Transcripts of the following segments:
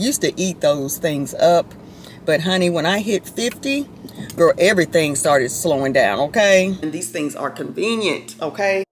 Used to eat those things up, but honey, when I hit 50, girl, everything started slowing down, okay? And these things are convenient, okay?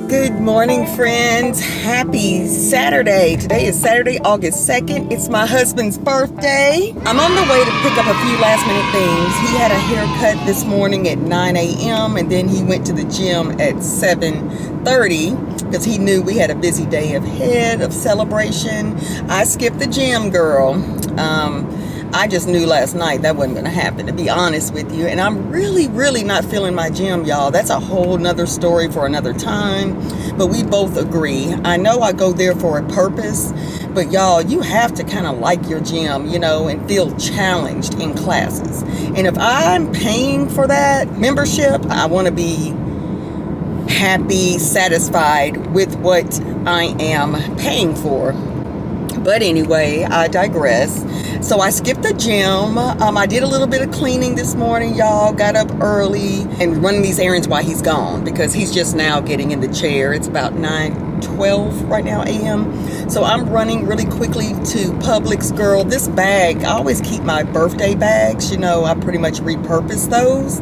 Good morning, friends. Happy Saturday. Today is Saturday, August 2nd. It's my husband's birthday. I'm on the way to pick up a few last minute things. He had a haircut this morning at 9 a.m. and then he went to the gym at 7:30 because he knew we had a busy day ahead of celebration. I skipped the gym, girl. I just knew last night that wasn't going to happen, to be honest with you. And I'm really not feeling my gym, y'all. That's a whole nother story for another time. But we both agree. I know I go there for a purpose, but y'all, you have to kind of like your gym, you know, and feel challenged in classes. And if I'm paying for that membership, I want to be happy, satisfied with what I am paying for. But anyway, I digress. So I skipped the gym. I did a little bit of cleaning this morning, y'all. Got up early and running these errands while he's gone because he's just now getting in the chair. It's about 9:12 right now a.m. So I'm running really quickly to Publix. Girl, this bag, I always keep my birthday bags. You know, I pretty much repurpose those.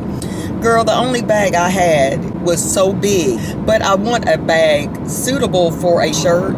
Girl, the only bag I had was so big, but I want a bag suitable for a shirt.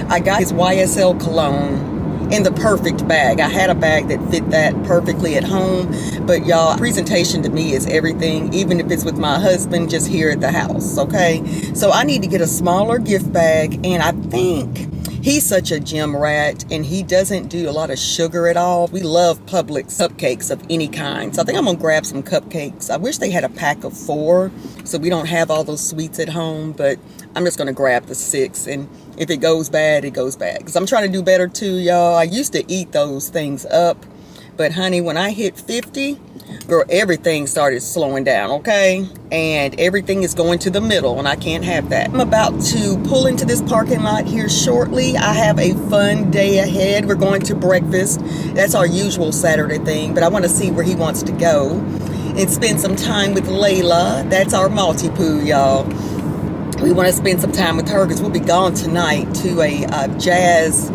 I got his YSL cologne in the perfect bag. I had a bag that fit that perfectly at home, but y'all, presentation to me is everything, even if it's with my husband just here at the house, okay? So I need to get a smaller gift bag, and I think he's such a gym rat, and he doesn't do a lot of sugar at all. We love Publix cupcakes of any kind. So I think I'm going to grab some cupcakes. I wish they had a pack of 4 so we don't have all those sweets at home, but I'm just going to grab the 6. And if it goes bad, it goes bad. Because I'm trying to do better too, y'all. I used to eat those things up. But honey, when I hit 50, girl, everything started slowing down, okay? And everything is going to the middle, and I can't have that. I'm about to pull into this parking lot here shortly. I have a fun day ahead. We're going to breakfast. That's our usual Saturday thing, but I want to see where he wants to go and spend some time with Layla. That's our multi-poo, y'all. We want to spend some time with her because we'll be gone tonight to a jazz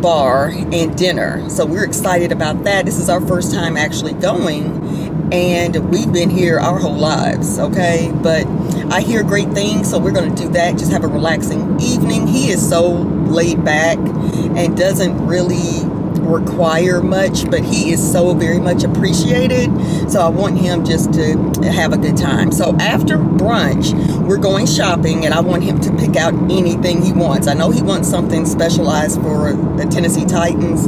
bar and dinner. So we're excited about that. This is our first time actually going, and we've been here our whole lives, okay? But I hear great things, so we're going to do that. Just have a relaxing evening. He is so laid back and doesn't really require much, but he is so very much appreciated. So I want him just to have a good time. So after brunch, we're going shopping, and I want him to pick out anything he wants. I know he wants something specialized for the Tennessee Titans,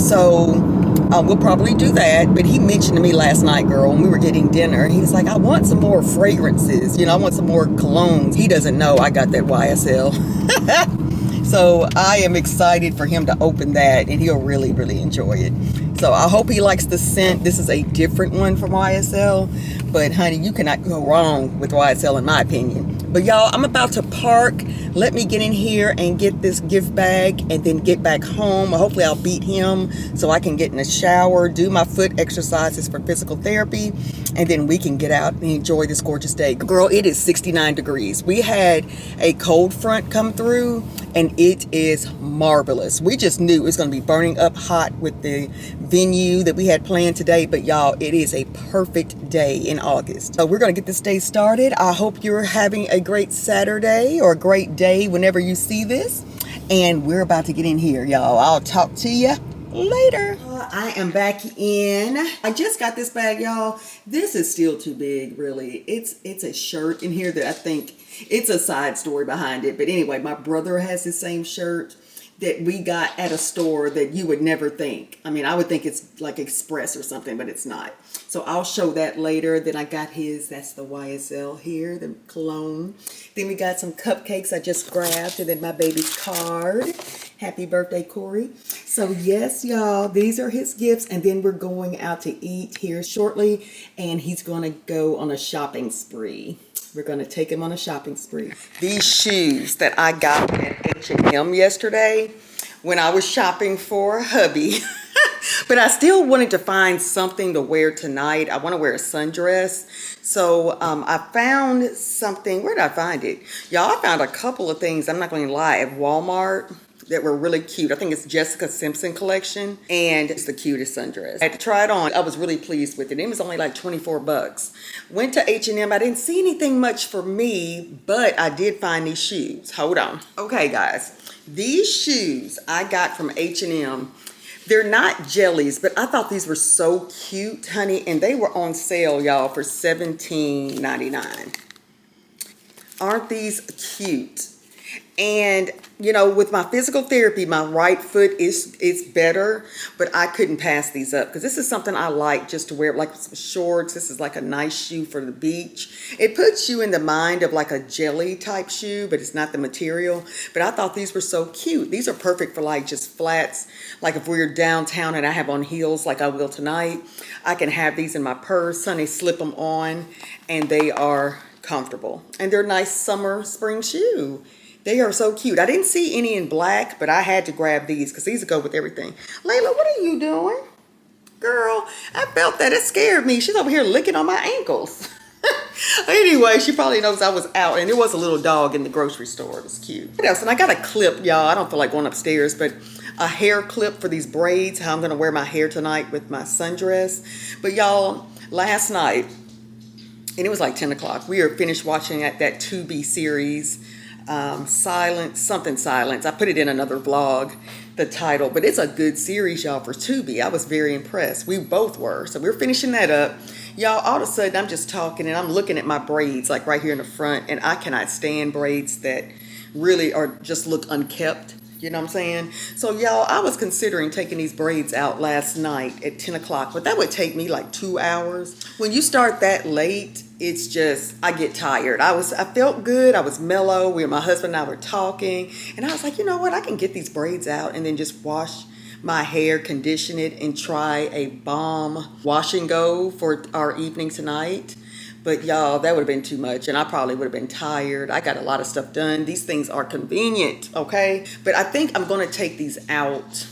so we'll probably do that. But he mentioned to me last night, girl, when we were getting dinner, he was like, I want some more fragrances. You know, I want some more colognes. He doesn't know I got that YSL. So I am excited for him to open that, and he'll really, really enjoy it. So I hope he likes the scent. This is a different one from YSL, but honey, you cannot go wrong with YSL in my opinion. But y'all, I'm about to park. Let me get in here and get this gift bag and then get back home. Hopefully I'll beat him so I can get in the shower, do my foot exercises for physical therapy, and then we can get out and enjoy this gorgeous day. Girl, it is 69 degrees. We had a cold front come through, and it is marvelous. We just knew it was going to be burning up hot with the venue that we had planned today, but y'all, it is a perfect day in August. So we're going to get this day started. I hope you're having a great Saturday or a great day whenever you see this, and we're about to get in here, y'all. I'll talk to you later. I am back in. I just got this bag, y'all. This is still too big, really. It's a shirt in here that I think it's a side story behind it. But anyway, my brother has the same shirt that we got at a store that you would never think. I mean, I would think it's like Express or something, but it's not. So I'll show that later. Then I got his, that's the YSL here, the cologne. Then we got some cupcakes I just grabbed, and then my baby's card. Happy birthday, Corey. So yes, y'all, these are his gifts, and then we're going out to eat here shortly, and he's gonna go on a shopping spree. We're going to take him on a shopping spree. These shoes that I got at H&M yesterday when I was shopping for Hubby. But I still wanted to find something to wear tonight. I want to wear a sundress. So I found something. Where did I find it? Y'all, I found a couple of things, I'm not going to lie, at Walmart that were really cute. I think it's Jessica Simpson collection, and it's the cutest sundress. I had to try it on. I was really pleased with it. It was only like 24 bucks. Went to H&M. I didn't see anything much for me, but I did find these shoes. Hold on. Okay, guys. These shoes I got from H&M. They're not jellies, but I thought these were so cute, honey, and they were on sale, y'all, for $17.99. Aren't these cute? And, you know, with my physical therapy, my right foot is better, but I couldn't pass these up because this is something I like just to wear, like some shorts. This is like a nice shoe for the beach. It puts you in the mind of like a jelly type shoe, but it's not the material. But I thought these were so cute. These are perfect for like just flats. Like if we're downtown and I have on heels like I will tonight, I can have these in my purse, honey, slip them on, and they are comfortable. And they're a nice summer, spring shoe. They are so cute. I didn't see any in black, but I had to grab these because these go with everything. Layla, what are you doing? Girl, I felt that. It scared me. She's over here licking on my ankles. Anyway, she probably knows I was out, and there was a little dog in the grocery store. It was cute. What else? And I got a clip, y'all. I don't feel like going upstairs, but a hair clip for these braids, how I'm going to wear my hair tonight with my sundress. But y'all, last night, and it was like 10 o'clock, we were finished watching that Tubi series, Silence. I put it in another vlog, the title, but it's a good series, y'all, for Tubi. I was very impressed. We both were. So we were finishing that up. Y'all, all of a sudden, I'm just talking and I'm looking at my braids, like right here in the front, and I cannot stand braids that really are just look unkept. You know what I'm saying? So, y'all, I was considering taking these braids out last night at 10 o'clock, but that would take me like 2 hours. When you start that late, it's just, I get tired. I felt good. I was mellow. My husband and I were talking, and I was like, you know what? I can get these braids out and then just wash my hair, condition it, and try a bomb wash and go for our evening tonight. But y'all, that would have been too much, and I probably would have been tired. I got a lot of stuff done. These things are convenient, okay? But I think I'm going to take these out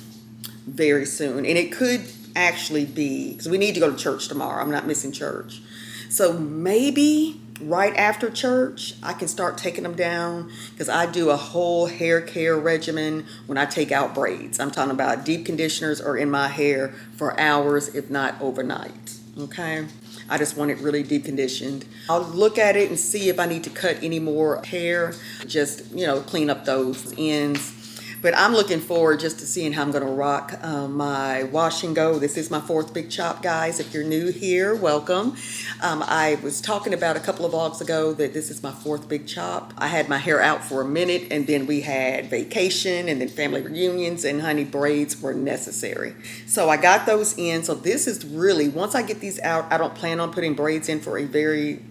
very soon, and it could actually be, because we need to go to church tomorrow. I'm not missing church. So maybe right after church, I can start taking them down, because I do a whole hair care regimen when I take out braids. I'm talking about deep conditioners are in my hair for hours, if not overnight, okay? I just want it really deep conditioned. I'll look at it and see if I need to cut any more hair, just, you know, clean up those ends. But I'm looking forward just to seeing how I'm going to rock my wash and go. This is my fourth big chop, guys. If you're new here, welcome. I was talking about a couple of vlogs ago that this is my fourth big chop. I had my hair out for a minute, and then we had vacation and then family reunions, and honey, braids were necessary. So I got those in. So this is really, once I get these out, I don't plan on putting braids in for a very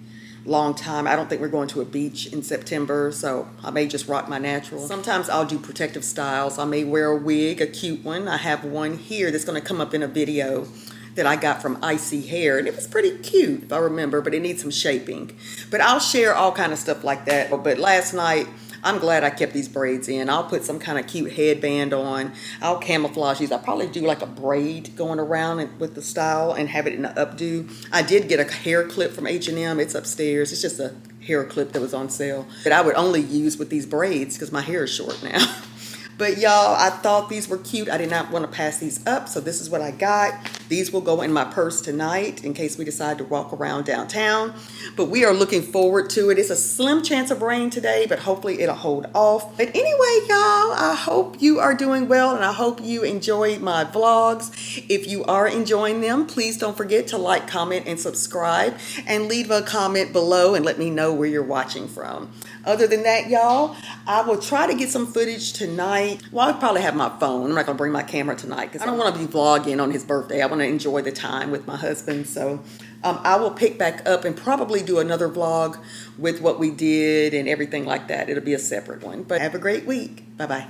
long time. I don't think we're going to a beach in September, so I may just rock my natural. Sometimes I'll do protective styles. I may wear a wig, a cute one. I have one here that's going to come up in a video that I got from Icy Hair, and it was pretty cute if I remember, but it needs some shaping. But I'll share all kind of stuff like that. But last night, I'm glad I kept these braids in. I'll put some kind of cute headband on. I'll camouflage these. I'll probably do like a braid going around with the style and have it in an updo. I did get a hair clip from H&M. It's upstairs. It's just a hair clip that was on sale that I would only use with these braids because my hair is short now. But y'all, I thought these were cute. I did not want to pass these up, so this is what I got. These will go in my purse tonight in case we decide to walk around downtown. But we are looking forward to it. It's a slim chance of rain today, but hopefully it'll hold off. But anyway, y'all, I hope you are doing well, and I hope you enjoy my vlogs. If you are enjoying them, please don't forget to like, comment, and subscribe, and leave a comment below and let me know where you're watching from. Other than that, y'all, I will try to get some footage tonight. Well, I'll probably have my phone. I'm not going to bring my camera tonight because I don't want to be vlogging on his birthday. I want to enjoy the time with my husband. So I will pick back up and probably do another vlog with what we did and everything like that. It'll be a separate one. But have a great week. Bye-bye.